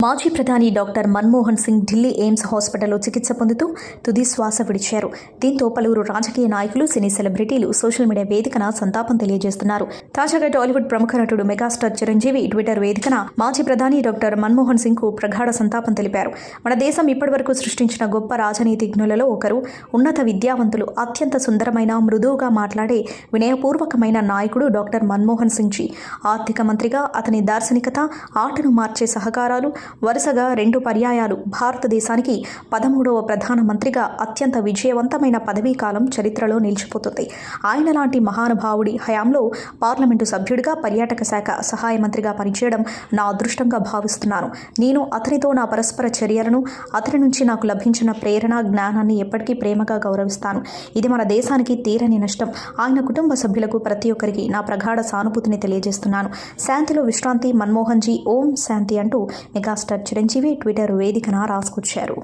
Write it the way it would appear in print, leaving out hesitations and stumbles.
మాజీ ప్రధాని doctor Manmohan Singh Delhi AIIMS హాస్పిటల్లో చికిత్స పొందుతూ తుది శ్వాస విడిచారు. దీంతో పలువురు రాజకీయ నాయకులు, సినీ సెలబ్రిటీలు సోషల్ మీడియా వేదికన సంతాపం తెలియజేస్తున్నారు. తాజాగా టాలీవుడ్ ప్రముఖ నటుడు మెగాస్టార్ చిరంజీవి ట్విట్టర్ వేదికన మాజీ ప్రధాని డాక్టర్ మన్మోహన్ సింగ్ కు ప్రగాఢ సంతాపం తెలిపారు. మన దేశం ఇప్పటివరకు సృష్టించిన గొప్ప రాజనీతిజ్ఞులలో ఒకరు, ఉన్నత విద్యావంతులు, అత్యంత సుందరమైన, మృదువుగా మాట్లాడే, వినయపూర్వకమైన నాయకుడు డాక్టర్ మన్మోహన్ సింగ్ జీ. ఆర్థిక మంత్రిగా అతని దార్శనికత, ఆటను మార్చే సహకారాలు, వరుసగా 2 పర్యాయాలు భారతదేశానికి 13వ ప్రధానమంత్రిగా అత్యంత విజయవంతమైన పదవీకాలం చరిత్రలో నిలిచిపోతుంది. ఆయన లాంటి మహానుభావుడి హయాంలో పార్లమెంటు సభ్యుడిగా, పర్యాటక శాఖ సహాయ మంత్రిగా పనిచేయడం నా అదృష్టంగా భావిస్తున్నాను. నేను అతనితో నా పరస్పర చర్యలను, అతని నుంచి నాకు లభించిన ప్రేరణ, జ్ఞానాన్ని ఎప్పటికీ ప్రేమగా గౌరవిస్తాను. ఇది మన దేశానికి తీరని నష్టం. ఆయన కుటుంబ సభ్యులకు ప్రతి ఒక్కరికి నా ప్రగాఢ సానుభూతిని తెలియజేస్తున్నాను. శాంతిలో విశ్రాంతి మన్మోహన్ జీ, ఓం శాంతి అంటూ మెగాస్టార్ చిరంజీవి ట్విట్టర్ వేదికన రాసుకొచ్చారు.